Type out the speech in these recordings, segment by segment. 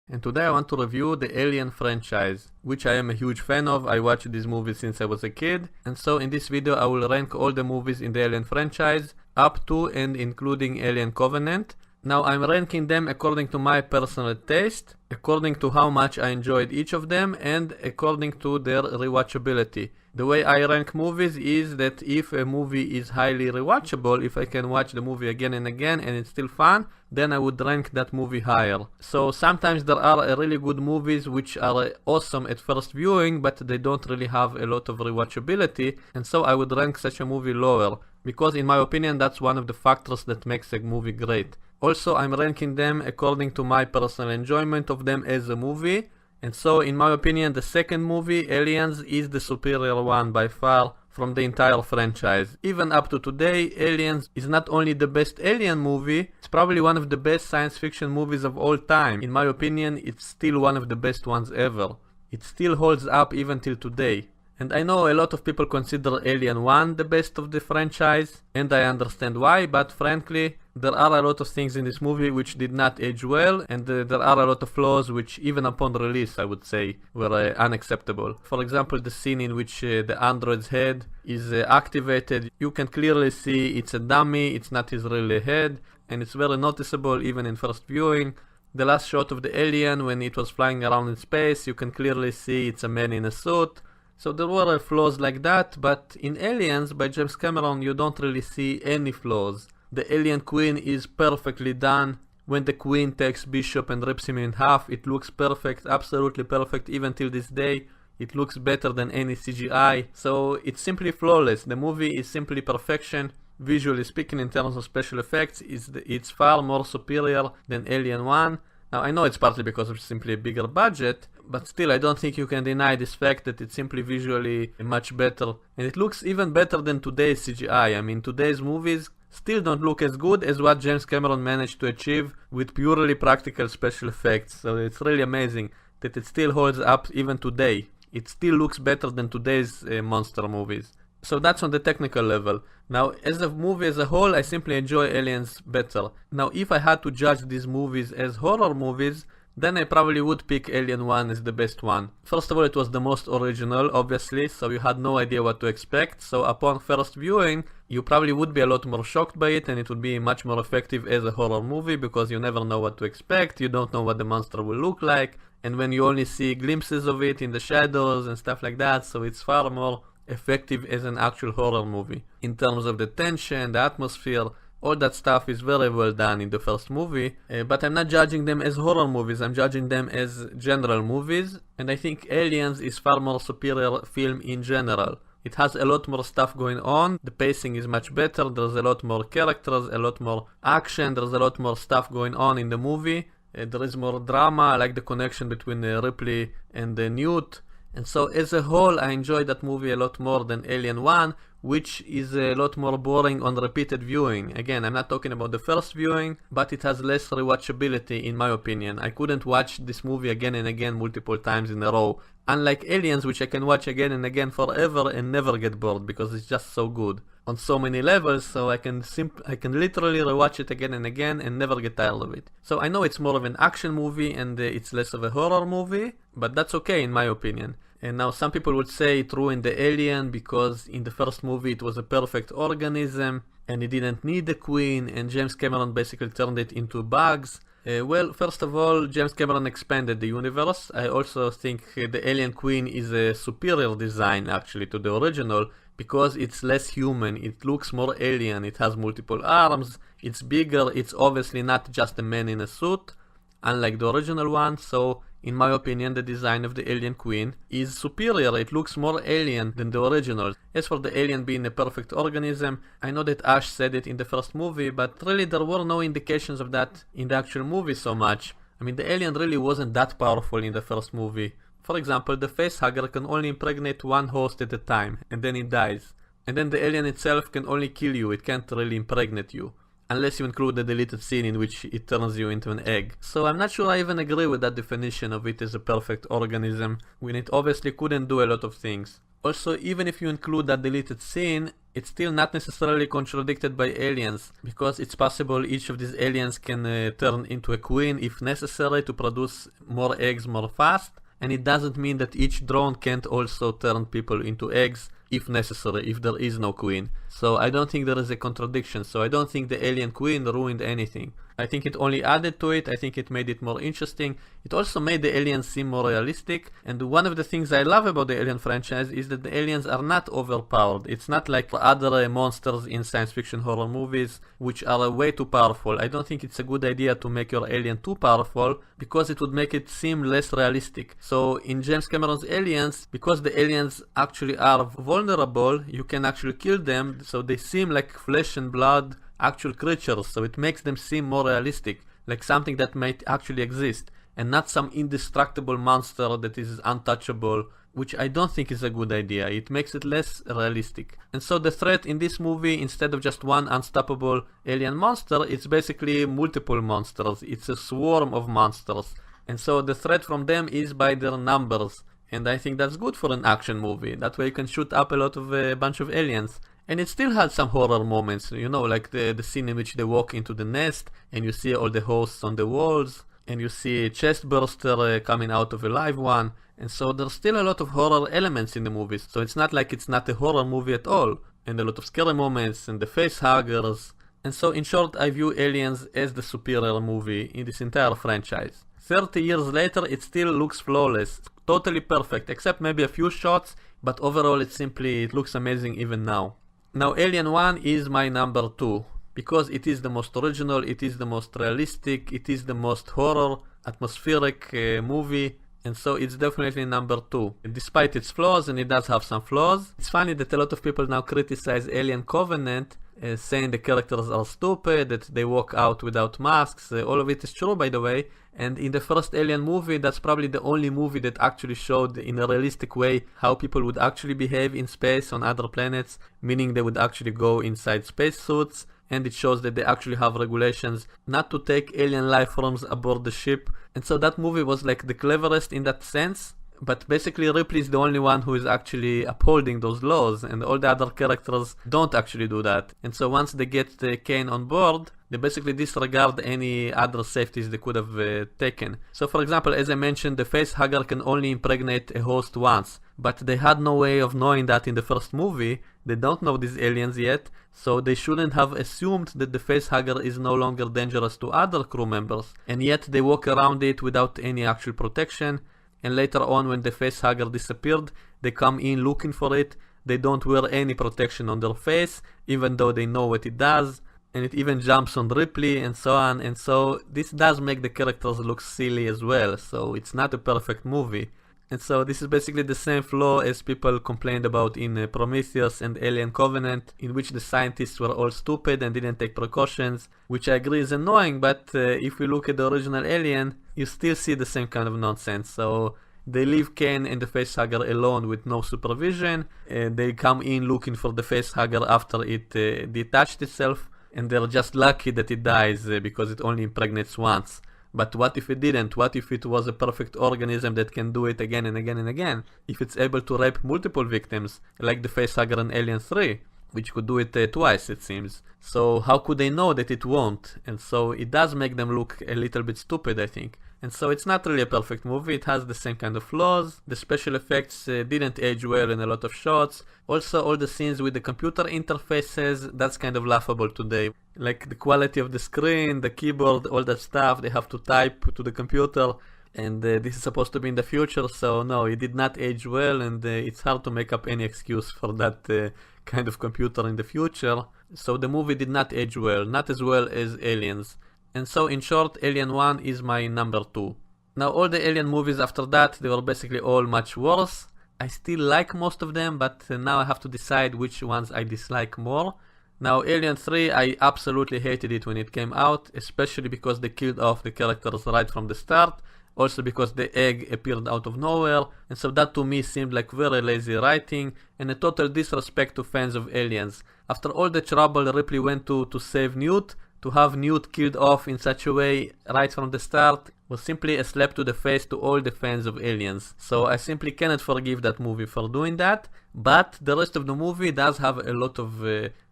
and today I want to review the Alien franchise, which I am a huge fan of. I watched these movies since I was a kid, and so in this video I will rank all the movies in the Alien franchise, up to and including Alien Covenant. Now I'm ranking them according to my personal taste, according to how much I enjoyed each of them, and according to their rewatchability. The way I rank movies is that if a movie is highly rewatchable, if I can watch the movie again and again and it's still fun, then I would rank that movie higher. So sometimes there are really good movies which are awesome at first viewing, but they don't really have a lot of rewatchability, and so I would rank such a movie lower, because in my opinion that's one of the factors that makes a movie great. Also, I'm ranking them according to my personal enjoyment of them as a movie, and so in my opinion the second movie, Aliens, is the superior one by far from the entire franchise. Even up to today, Aliens is not only the best Alien movie, it's probably one of the best science fiction movies of all time. In my opinion, it's still one of the best ones ever. It still holds up even till today. And I know a lot of people consider Alien 1 the best of the franchise, and I understand why, but frankly, there are a lot of things in this movie which did not age well, and there are a lot of flaws which, even upon release, I would say, were unacceptable. For example, the scene in which the android's head is activated, you can clearly see it's a dummy, it's not his real head, and it's very noticeable even in first viewing. The last shot of the alien, when it was flying around in space, you can clearly see it's a man in a suit. So there were flaws like that, but in Aliens by James Cameron you don't really see any flaws. The alien queen is perfectly done. When the queen takes Bishop and rips him in half, it looks perfect, absolutely perfect, even till this day. It looks better than any CGI, so it's simply flawless. The movie is simply perfection. Visually speaking, in terms of special effects, it's far more superior than Alien 1. Now I know it's partly because of simply a bigger budget, but still I don't think you can deny this fact that it's simply visually much better. And it looks even better than today's CGI. I mean, today's movies still don't look as good as what James Cameron managed to achieve with purely practical special effects. So it's really amazing that it still holds up even today. It still looks better than today's monster movies. So that's on the technical level. Now, as a movie as a whole, I simply enjoy Aliens better. Now, if I had to judge these movies as horror movies, then I probably would pick Alien 1 as the best one. First of all, it was the most original, obviously, so you had no idea what to expect. So upon first viewing, you probably would be a lot more shocked by it, and it would be much more effective as a horror movie, because you never know what to expect, you don't know what the monster will look like, and when you only see glimpses of it in the shadows and stuff like that, so it's far more effective as an actual horror movie. In terms of the tension, the atmosphere, all that stuff is very well done in the first movie, but I'm not judging them as horror movies, I'm judging them as general movies, and I think Aliens is far more superior film in general. It has a lot more stuff going on, the pacing is much better, there's a lot more characters, a lot more action, there's a lot more stuff going on in the movie, there is more drama. I like the connection between Ripley and Newt. And so as a whole I enjoyed that movie a lot more than Alien 1, which is a lot more boring on repeated viewing. Again, I'm not talking about the first viewing, but it has less rewatchability in my opinion. I couldn't watch this movie again and again multiple times in a row. Unlike Aliens, which I can watch again and again forever and never get bored, because it's just so good on so many levels, so I can literally rewatch it again and again and never get tired of it. So I know it's more of an action movie and it's less of a horror movie, but that's okay in my opinion. And now some people would say it ruined the alien because in the first movie it was a perfect organism and it didn't need the queen, and James Cameron basically turned it into bugs. Well, first of all, James Cameron expanded the universe. I also think the alien queen is a superior design actually to the original, because it's less human, it looks more alien, it has multiple arms, it's bigger, it's obviously not just a man in a suit, unlike the original one. So in my opinion the design of the alien queen is superior, it looks more alien than the original. As for the alien being a perfect organism, I know that Ash said it in the first movie, but really there were no indications of that in the actual movie so much. I mean, the alien really wasn't that powerful in the first movie. For example, the facehugger can only impregnate one host at a time, and then it dies. And then the alien itself can only kill you, it can't really impregnate you. unless you include the deleted scene in which it turns you into an egg. So I'm not sure I even agree with that definition of it as a perfect organism, when it obviously couldn't do a lot of things. Also, even if you include that deleted scene, it's still not necessarily contradicted by aliens, because it's possible each of these aliens can turn into a queen if necessary to produce more eggs more fast, and it doesn't mean that each drone can't also turn people into eggs if necessary, if there is no queen. So I don't think there is a contradiction, so I don't think the alien queen ruined anything. I think it only added to it, I think it made it more interesting. It also made the aliens seem more realistic, and one of the things I love about the Alien franchise is that the aliens are not overpowered. It's not like other monsters in science fiction horror movies, which are way too powerful. I don't think it's a good idea to make your alien too powerful, because it would make it seem less realistic. So in James Cameron's Aliens, because the aliens actually are vulnerable, you can actually kill them, so they seem like flesh and blood actual creatures, so it makes them seem more realistic, like something that might actually exist, and not some indestructible monster that is untouchable, which I don't think is a good idea. It makes it less realistic. And so the threat in this movie, instead of just one unstoppable alien monster, it's basically multiple monsters. It's a swarm of monsters. And so the threat from them is by their numbers. And I think that's good for an action movie. That way you can shoot up a bunch of aliens. And it still had some horror moments, you know, like the scene in which they walk into the nest and you see all the hosts on the walls and you see a chest burster coming out of a live one. And so there's still a lot of horror elements in the movies. So it's not like it's not a horror movie at all. And a lot of scary moments and the face huggers. And so in short, I view Aliens as the superior movie in this entire franchise. 30 years later, it still looks flawless. Totally perfect, except maybe a few shots. But overall, it looks amazing even now. Now Alien 1 is my number 2, because it is the most original, it is the most realistic, it is the most horror, atmospheric movie, and so it's definitely number 2. Despite its flaws, and it does have some flaws, it's funny that a lot of people now criticize Alien Covenant, saying the characters are stupid, that they walk out without masks. All of it is true, by the way, and in the first Alien movie, that's probably the only movie that actually showed in a realistic way how people would actually behave in space on other planets, meaning they would actually go inside spacesuits, and it shows that they actually have regulations not to take alien life forms aboard the ship. And so that movie was like the cleverest in that sense. But basically Ripley is the only one who is actually upholding those laws, and all the other characters don't actually do that. And so once they get Kane on board, they basically disregard any other safeties they could have taken. So for example, as I mentioned, the facehugger can only impregnate a host once, but they had no way of knowing that in the first movie. They don't know these aliens yet, so they shouldn't have assumed that the facehugger is no longer dangerous to other crew members, and yet they walk around it without any actual protection. And later on, when the facehugger disappeared, they come in looking for it. They don't wear any protection on their face, even though they know what it does. And it even jumps on Ripley and so on. And so this does make the characters look silly as well. So it's not a perfect movie. And so this is basically the same flaw as people complained about in Prometheus and Alien Covenant, in which the scientists were all stupid and didn't take precautions, which I agree is annoying, but if we look at the original Alien, you still see the same kind of nonsense. So they leave Kane and the facehugger alone with no supervision, they come in looking for the facehugger after it detached itself, and they're just lucky that it dies because it only impregnates once. But what if it didn't? What if it was a perfect organism that can do it again and again and again? If it's able to rape multiple victims, like the facehugger in Alien 3, which could do it twice, it seems. So how could they know that it won't? And so it does make them look a little bit stupid, I think. And so it's not really a perfect movie, it has the same kind of flaws. The special effects didn't age well in a lot of shots. Also, all the scenes with the computer interfaces, that's kind of laughable today. Like the quality of the screen, the keyboard, all that stuff, they have to type to the computer. And this is supposed to be in the future, so no, it did not age well, and it's hard to make up any excuse for that kind of computer in the future. So the movie did not age well, not as well as Aliens. And so in short, Alien 1 is my number 2. Now all the Alien movies after that, they were basically all much worse. I still like most of them, but now I have to decide which ones I dislike more. Now Alien 3, I absolutely hated it when it came out, especially because they killed off the characters right from the start. Also because the egg appeared out of nowhere, and so that to me seemed like very lazy writing and a total disrespect to fans of Aliens. After all the trouble Ripley went to save Newt, to have Newt killed off in such a way right from the start was simply a slap to the face to all the fans of Aliens. So I simply cannot forgive that movie for doing that, but the rest of the movie does have a lot of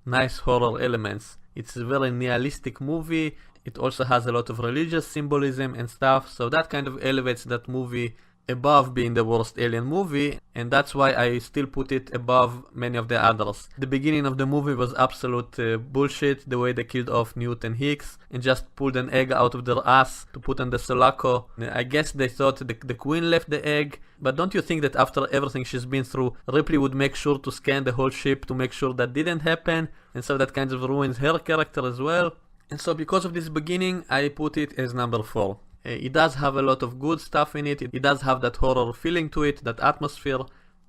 nice horror elements. It's a very nihilistic movie. It also has a lot of religious symbolism and stuff, so that kind of elevates that movie above being the worst Alien movie, and that's why I still put it above many of the others. The beginning of the movie was absolute bullshit, the way they killed off Newt and Hicks and just pulled an egg out of their ass to put on the Sulaco. I guess they thought the Queen left the egg, but don't you think that after everything she's been through, Ripley would make sure to scan the whole ship to make sure that didn't happen, and so that kind of ruins her character as well? And so because of this beginning, I put it as number 4. It does have a lot of good stuff in it. It does have that horror feeling to it, that atmosphere,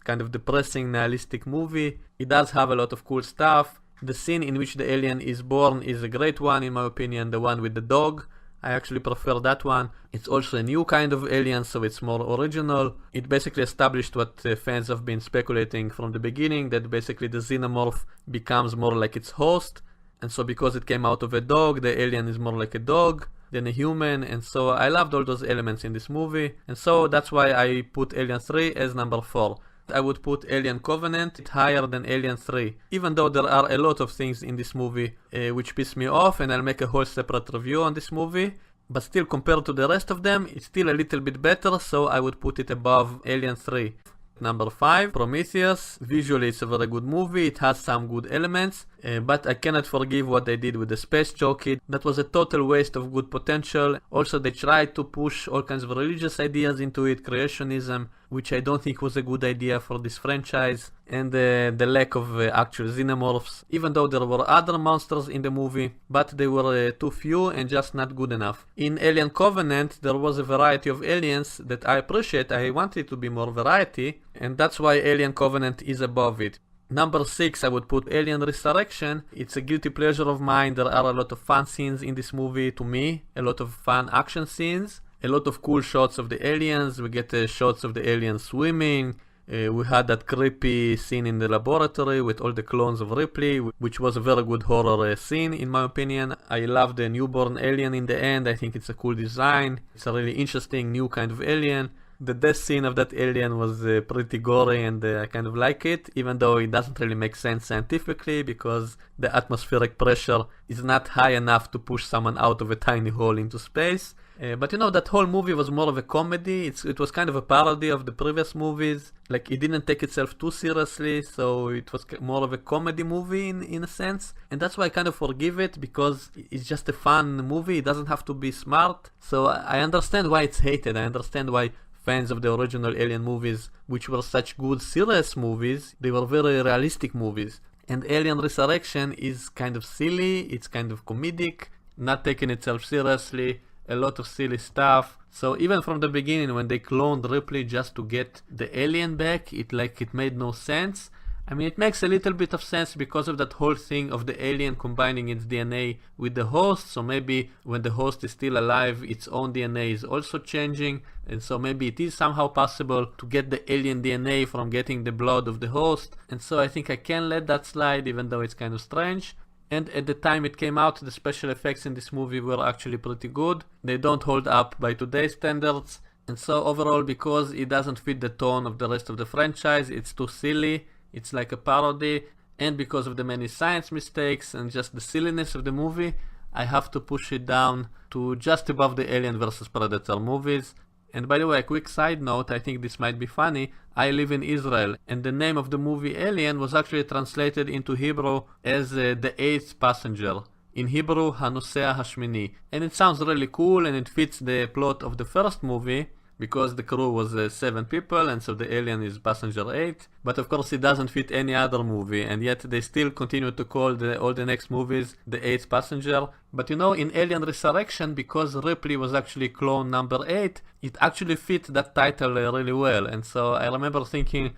kind of depressing, nihilistic movie. It does have a lot of cool stuff. The scene in which the alien is born is a great one, in my opinion, the one with the dog. I actually prefer that one. It's also a new kind of alien, so it's more original. It basically established what fans have been speculating from the beginning, that basically the xenomorph becomes more like its host. And so because it came out of a dog, the alien is more like a dog than a human, and so I loved all those elements in this movie, and so that's why I put Alien 3 as number 4. I would put Alien Covenant higher than Alien 3, even though there are a lot of things in this movie which piss me off, and I'll make a whole separate review on this movie, but still compared to the rest of them, it's still a little bit better, so I would put it above Alien 3. Number 5, Prometheus. Visually it's a very good movie, it has some good elements, but I cannot forgive what they did with the space jockey. That was a total waste of good potential. Also they tried to push all kinds of religious ideas into it, creationism, which I don't think was a good idea for this franchise, and the lack of actual xenomorphs, even though there were other monsters in the movie, but they were too few and just not good enough. In Alien Covenant there was a variety of aliens that I appreciate. I wanted to be more variety, and that's why Alien Covenant is above it. Number 6, I would put Alien Resurrection. It's a guilty pleasure of mine. There are a lot of fun scenes in this movie to me, a lot of fun action scenes, a lot of cool shots of the aliens. We get shots of the aliens swimming. We had that creepy scene in the laboratory with all the clones of Ripley, which was a very good horror scene in my opinion. I love the newborn alien in the end. I think it's a cool design. It's a really interesting new kind of alien. The death scene of that alien was pretty gory, and I kind of like it, even though it doesn't really make sense scientifically because the atmospheric pressure is not high enough to push someone out of a tiny hole into space. But you know, that whole movie was more of a comedy. It was kind of a parody of the previous movies. Like, it didn't take itself too seriously, so it was more of a comedy movie in a sense. And that's why I kind of forgive it, because it's just a fun movie. It doesn't have to be smart. So I understand why it's hated. I understand why fans of the original Alien movies, which were such good serious movies, they were very realistic movies. And Alien Resurrection is kind of silly, it's kind of comedic, not taking itself seriously, a lot of silly stuff. So even from the beginning, when they cloned Ripley just to get the alien back, it made no sense. I mean, it makes a little bit of sense because of that whole thing of the alien combining its DNA with the host. So maybe when the host is still alive, its own DNA is also changing. And so maybe it is somehow possible to get the alien DNA from getting the blood of the host. And so I think I can let that slide, even though it's kind of strange. And at the time it came out, the special effects in this movie were actually pretty good. They don't hold up by today's standards. And so overall, because it doesn't fit the tone of the rest of the franchise, it's too silly. It's like a parody, and because of the many science mistakes and just the silliness of the movie, I have to push it down to just above the Alien vs Predator movies. And by the way, a quick side note, I think this might be funny. I live in Israel, and the name of the movie Alien was actually translated into Hebrew as The Eighth Passenger. In Hebrew, Hanosea Hashmini. And it sounds really cool, and it fits the plot of the first movie, because the crew was 7 people, and so the alien is passenger 8. But of course it doesn't fit any other movie, and yet they still continue to call all the next movies the 8th passenger. But you know, in Alien Resurrection, because Ripley was actually clone number 8, it actually fit that title really well. And so I remember thinking,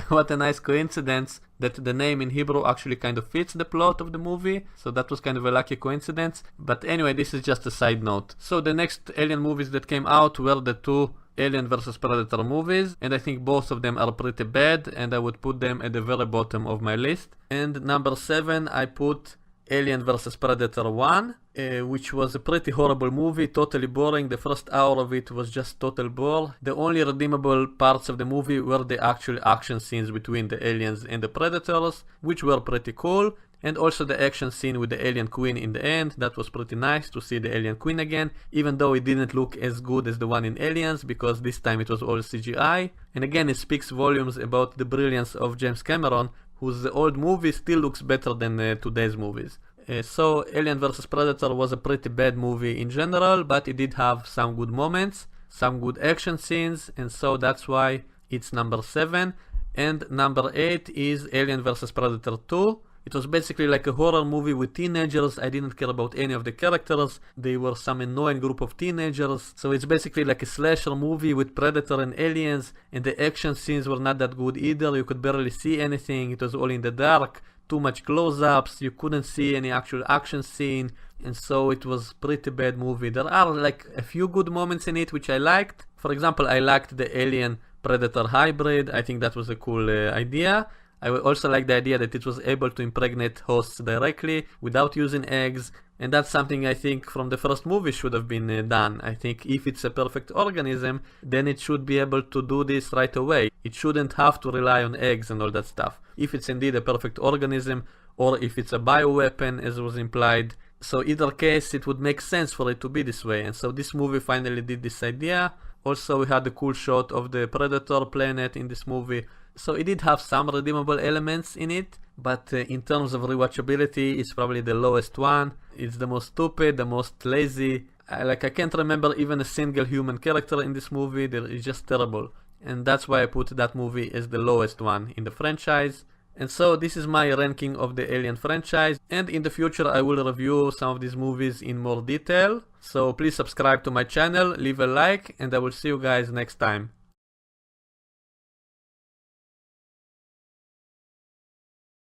what a nice coincidence that the name in Hebrew actually kind of fits the plot of the movie. So that was kind of a lucky coincidence. But anyway, this is just a side note. So the next Alien movies that came out were the 2 Alien vs Predator movies, and I think both of them are pretty bad, and I would put them at the very bottom of my list. And number 7, I put Alien vs Predator 1, which was a pretty horrible movie, totally boring. The first hour of it was just total bore. The only redeemable parts of the movie were the actual action scenes between the aliens and the predators, which were pretty cool. And also the action scene with the alien queen in the end. That was pretty nice to see the alien queen again, even though it didn't look as good as the one in Aliens, because this time it was all CGI. And again, it speaks volumes about the brilliance of James Cameron, whose old movie still looks better than today's movies. So Alien vs Predator was a pretty bad movie in general, but it did have some good moments, some good action scenes, and so that's why it's number 7. And number 8 is Alien vs Predator 2. It was basically like a horror movie with teenagers. I didn't care about any of the characters. They were some annoying group of teenagers. So it's basically like a slasher movie with predator and aliens, and the action scenes were not that good either. You could barely see anything. It was all in the dark. Too much close-ups. You couldn't see any actual action scene. And so it was pretty bad movie. There are like a few good moments in it which I liked. For example, I liked the alien predator hybrid. I think that was a cool idea. I also like the idea that it was able to impregnate hosts directly without using eggs, and that's something I think from the first movie should have been done. I think if it's a perfect organism, then it should be able to do this right away. It shouldn't have to rely on eggs and all that stuff. If it's indeed a perfect organism, or if it's a bioweapon as was implied. So either case, it would make sense for it to be this way, and so this movie finally did this idea. Also, we had a cool shot of the Predator planet in this movie. So it did have some redeemable elements in it, but in terms of rewatchability, it's probably the lowest one. It's the most stupid, the most lazy. I can't remember even a single human character in this movie. It's just terrible. And that's why I put that movie as the lowest one in the franchise. And so this is my ranking of the Alien franchise, and in the future I will review some of these movies in more detail. So please subscribe to my channel, leave a like, and I will see you guys next time.